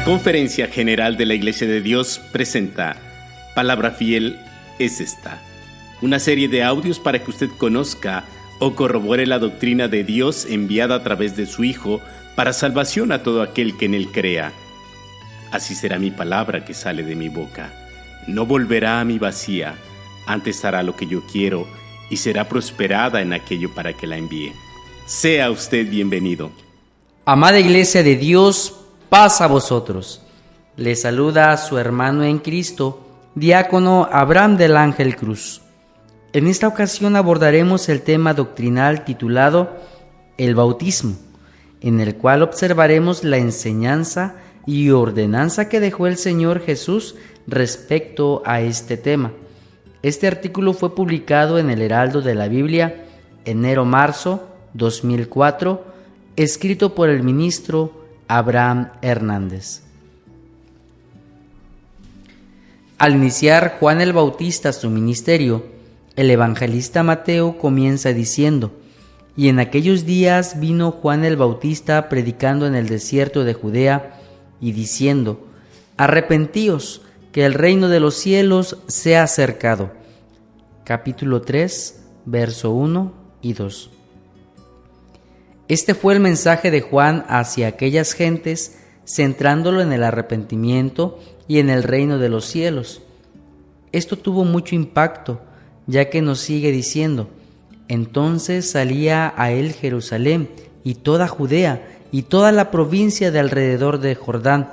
Conferencia General de la Iglesia de Dios presenta Palabra Fiel es esta, una serie de audios para que usted conozca o corrobore la doctrina de Dios enviada a través de su Hijo para salvación a todo aquel que en Él crea. Así será mi palabra que sale de mi boca. No volverá a mí vacía, antes hará lo que yo quiero y será prosperada en aquello para que la envíe. Sea usted bienvenido. Amada Iglesia de Dios, paz a vosotros. Les saluda a su hermano en Cristo, diácono Abraham del Ángel Cruz. En esta ocasión abordaremos el tema doctrinal titulado El bautismo, en el cual observaremos la enseñanza y ordenanza que dejó el Señor Jesús respecto a este tema. Este artículo fue publicado en el Heraldo de la Biblia, enero-marzo 2004, escrito por el ministro Abraham Hernández. Al iniciar Juan el Bautista su ministerio, el evangelista Mateo comienza diciendo: «Y en aquellos días vino Juan el Bautista predicando en el desierto de Judea y diciendo: Arrepentíos, que el reino de los cielos se ha acercado». Capítulo 3, verso 1 y 2. Este fue el mensaje de Juan hacia aquellas gentes, centrándolo en el arrepentimiento y en el reino de los cielos. Esto tuvo mucho impacto, ya que nos sigue diciendo: «Entonces salía a él Jerusalén y toda Judea y toda la provincia de alrededor de Jordán,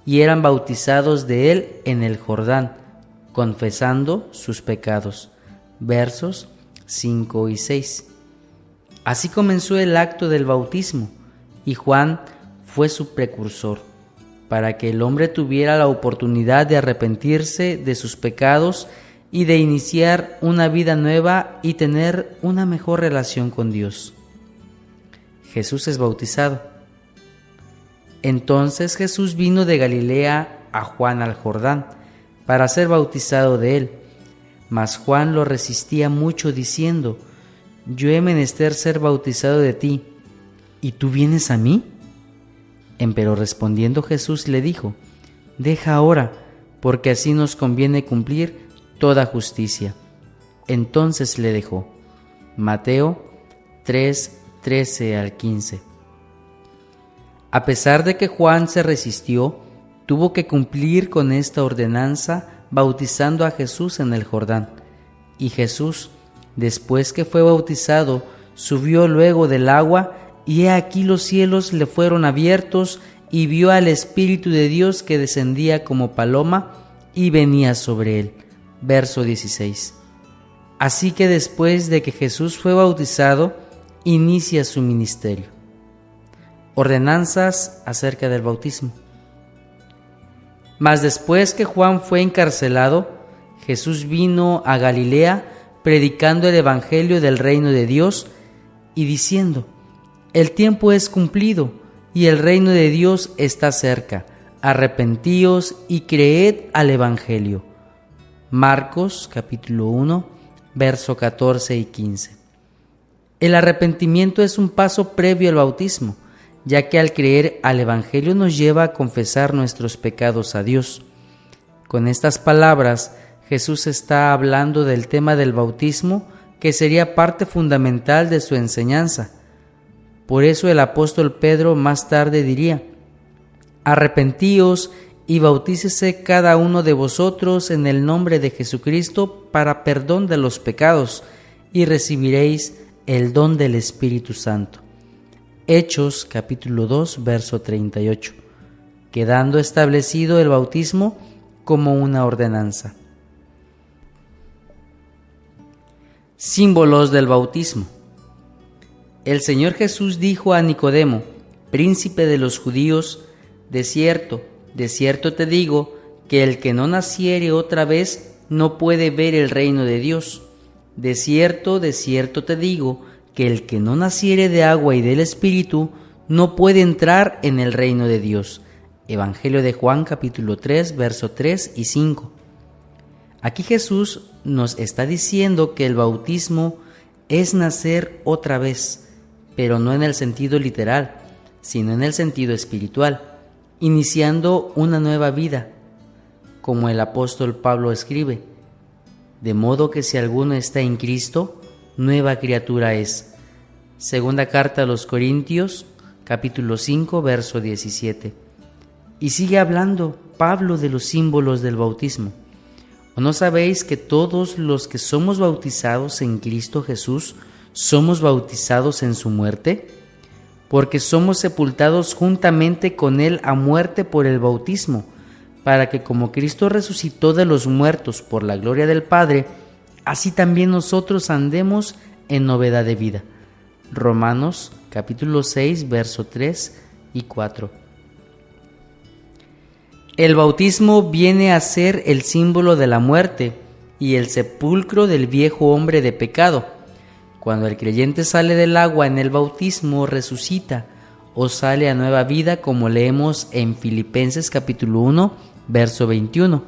y eran bautizados de él en el Jordán, confesando sus pecados». Versos 5 y 6. Así comenzó el acto del bautismo, y Juan fue su precursor, para que el hombre tuviera la oportunidad de arrepentirse de sus pecados y de iniciar una vida nueva y tener una mejor relación con Dios. Jesús es bautizado. Entonces Jesús vino de Galilea a Juan al Jordán, para ser bautizado de él. Mas Juan lo resistía mucho, diciendo: «Yo he menester ser bautizado de ti, ¿y tú vienes a mí?». Empero respondiendo Jesús le dijo: «Deja ahora, porque así nos conviene cumplir toda justicia». Entonces le dejó. Mateo 3, 13 al 15. A pesar de que Juan se resistió, tuvo que cumplir con esta ordenanza bautizando a Jesús en el Jordán. Y Jesús, después que fue bautizado, subió luego del agua, y he aquí los cielos le fueron abiertos, y vio al Espíritu de Dios que descendía como paloma y venía sobre él. Verso 16. Así que después de que Jesús fue bautizado, inicia su ministerio. Ordenanzas acerca del bautismo. Mas después que Juan fue encarcelado, Jesús vino a Galilea predicando el evangelio del reino de Dios y diciendo: «El tiempo es cumplido y el reino de Dios está cerca. Arrepentíos y creed al evangelio». Marcos capítulo 1, verso 14 y 15. El arrepentimiento es un paso previo al bautismo, ya que al creer al evangelio nos lleva a confesar nuestros pecados a Dios. Con estas palabras, Jesús está hablando del tema del bautismo, que sería parte fundamental de su enseñanza. Por eso el apóstol Pedro más tarde diría: «Arrepentíos y bautícese cada uno de vosotros en el nombre de Jesucristo para perdón de los pecados, y recibiréis el don del Espíritu Santo». Hechos capítulo 2, verso 38, quedando establecido el bautismo como una ordenanza. Símbolos del bautismo. El Señor Jesús dijo a Nicodemo, príncipe de los judíos: de cierto te digo, que el que no naciere otra vez no puede ver el reino de Dios. De cierto te digo, que el que no naciere de agua y del Espíritu no puede entrar en el reino de Dios». Evangelio de Juan capítulo 3, verso 3 y 5. Aquí Jesús nos está diciendo que el bautismo es nacer otra vez, pero no en el sentido literal, sino en el sentido espiritual. iniciando una nueva vida, como el apóstol Pablo escribe, de modo que si alguno está en Cristo, nueva criatura es. Segunda carta a los Corintios, capítulo 5, verso 17. Y sigue hablando Pablo de los símbolos del bautismo. ¿O no sabéis que todos los que somos bautizados en Cristo Jesús somos bautizados en su muerte? Porque somos sepultados juntamente con Él a muerte por el bautismo, para que como Cristo resucitó de los muertos por la gloria del Padre, así también nosotros andemos en novedad de vida. Romanos capítulo 6, verso 3 y 4. El bautismo viene a ser el símbolo de la muerte y el sepulcro del viejo hombre de pecado. Cuando el creyente sale del agua en el bautismo, resucita o sale a nueva vida, como leemos en Filipenses capítulo 1, verso 21,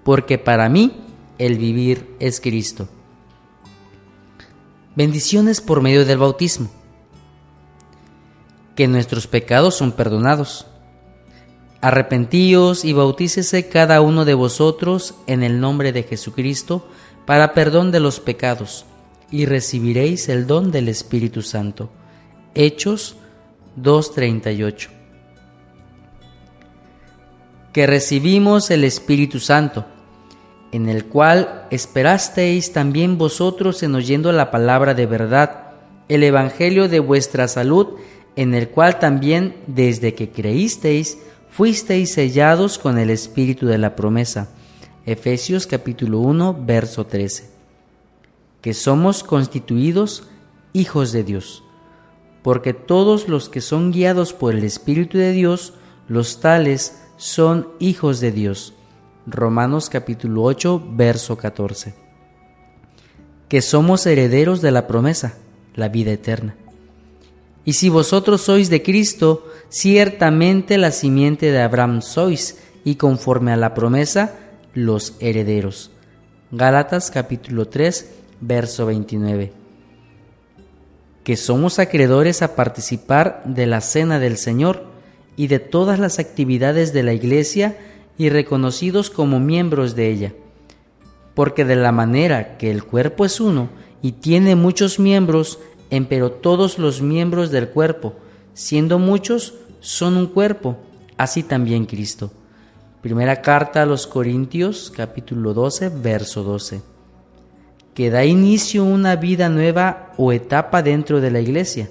porque para mí el vivir es Cristo. Bendiciones por medio del bautismo. Que nuestros pecados son perdonados. Arrepentíos y bautícese cada uno de vosotros en el nombre de Jesucristo para perdón de los pecados, y recibiréis el don del Espíritu Santo. Hechos 2:38. Que recibimos el Espíritu Santo, en el cual esperasteis también vosotros en oyendo la palabra de verdad, el Evangelio de vuestra salud, en el cual también desde que creísteis, fuisteis sellados con el Espíritu de la promesa. Efesios capítulo 1, verso 13. Que somos constituidos hijos de Dios, porque todos los que son guiados por el Espíritu de Dios, los tales son hijos de Dios. Romanos capítulo 8, verso 14. Que somos herederos de la promesa, la vida eterna. Y si vosotros sois de Cristo, ciertamente la simiente de Abraham sois, y conforme a la promesa, los herederos. Gálatas capítulo 3, verso 29. Que somos acreedores a participar de la cena del Señor y de todas las actividades de la Iglesia y reconocidos como miembros de ella. Porque de la manera que el cuerpo es uno y tiene muchos miembros, empero todos los miembros del cuerpo, siendo muchos, son un cuerpo, así también Cristo. Primera carta a los Corintios, capítulo 12, verso 12. Que da inicio una vida nueva o etapa dentro de la Iglesia,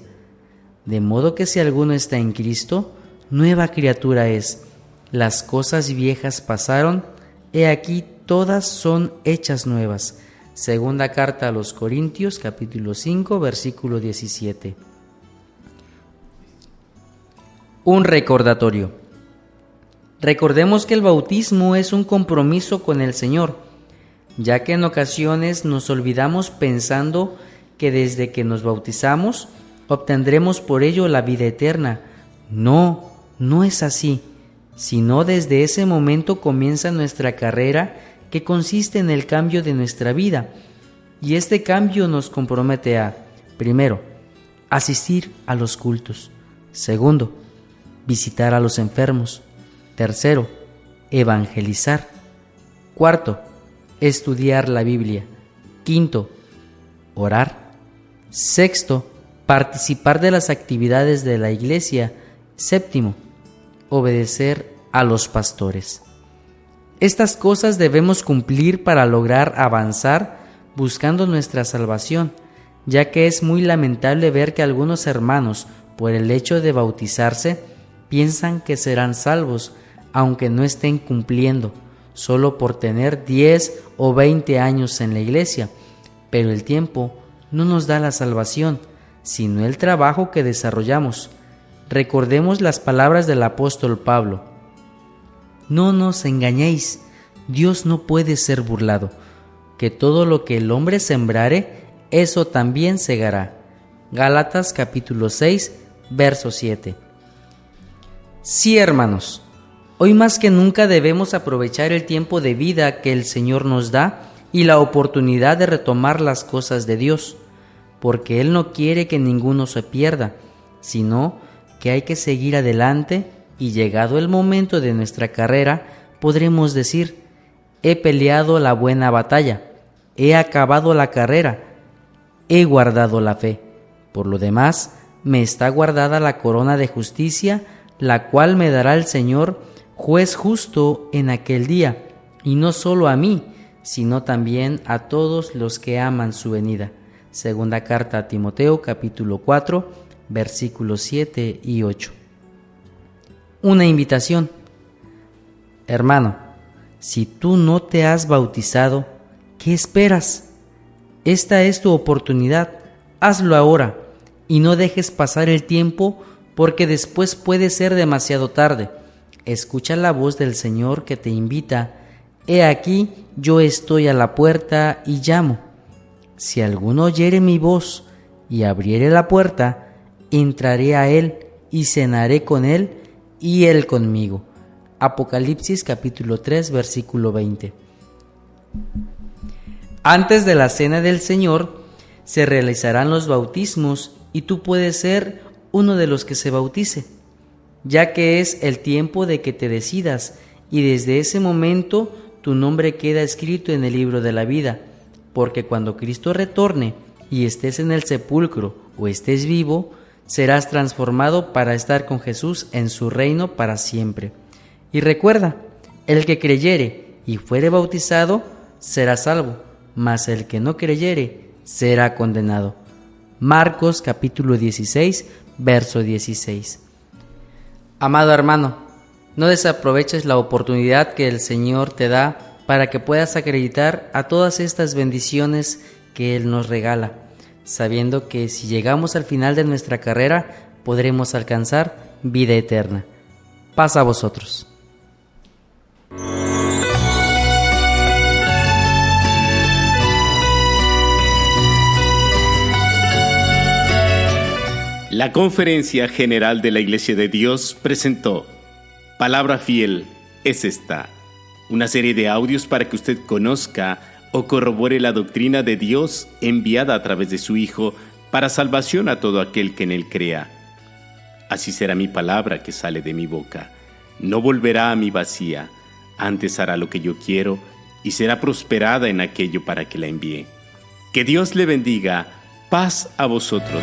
de modo que si alguno está en Cristo, nueva criatura es. Las cosas viejas pasaron, he aquí todas son hechas nuevas. Segunda carta a los Corintios, capítulo 5, versículo 17. Un recordatorio. Recordemos que el bautismo es un compromiso con el Señor, ya que en ocasiones nos olvidamos pensando que desde que nos bautizamos obtendremos por ello la vida eterna. No, no es así, sino desde ese momento comienza nuestra carrera, que consiste en el cambio de nuestra vida, y este cambio nos compromete a, primero, asistir a los cultos; segundo, visitar a los enfermos; tercero, evangelizar; cuarto, estudiar la Biblia; quinto, orar; sexto, participar de las actividades de la Iglesia; séptimo, obedecer a los pastores. Estas cosas debemos cumplir para lograr avanzar buscando nuestra salvación, ya que es muy lamentable ver que algunos hermanos, por el hecho de bautizarse, piensan que serán salvos, aunque no estén cumpliendo, solo por tener 10 o 20 años en la iglesia. Pero el tiempo no nos da la salvación, sino el trabajo que desarrollamos. Recordemos las palabras del apóstol Pablo: no nos engañéis, Dios no puede ser burlado, que todo lo que el hombre sembrare, eso también segará. Gálatas capítulo 6, verso 7. Sí, hermanos, hoy más que nunca debemos aprovechar el tiempo de vida que el Señor nos da y la oportunidad de retomar las cosas de Dios, porque Él no quiere que ninguno se pierda, sino que hay que seguir adelante y llegado el momento de nuestra carrera, podremos decir: he peleado la buena batalla, he acabado la carrera, he guardado la fe. Por lo demás, me está guardada la corona de justicia, la cual me dará el Señor, juez justo, en aquel día, y no solo a mí, sino también a todos los que aman su venida. Segunda carta a Timoteo, capítulo 4, versículos 7 y 8. Una invitación. Hermano, si tú no te has bautizado, ¿qué esperas? Esta es tu oportunidad. Hazlo ahora y no dejes pasar el tiempo, porque después puede ser demasiado tarde. Escucha la voz del Señor que te invita: he aquí, yo estoy a la puerta y llamo. Si alguno oyere mi voz y abriere la puerta, entraré a él y cenaré con él y él conmigo. Apocalipsis capítulo 3, versículo 20. Antes de la cena del Señor se realizarán los bautismos y tú puedes ser uno de los que se bautice, ya que es el tiempo de que te decidas, y desde ese momento tu nombre queda escrito en el libro de la vida, porque cuando Cristo retorne y estés en el sepulcro o estés vivo, serás transformado para estar con Jesús en su reino para siempre. Y recuerda, el que creyere y fuere bautizado será salvo, mas el que no creyere será condenado. Marcos capítulo 16, verso 16. Amado hermano, no desaproveches la oportunidad que el Señor te da para que puedas acreditar a todas estas bendiciones que Él nos regala, sabiendo que si llegamos al final de nuestra carrera, podremos alcanzar vida eterna. Paz a vosotros. La Conferencia General de la Iglesia de Dios presentó Palabra Fiel es esta, una serie de audios para que usted conozca o corrobore la doctrina de Dios enviada a través de su Hijo para salvación a todo aquel que en Él crea. Así será mi palabra que sale de mi boca. No volverá a mí vacía, antes hará lo que yo quiero y será prosperada en aquello para que la envíe. Que Dios le bendiga. Paz a vosotros.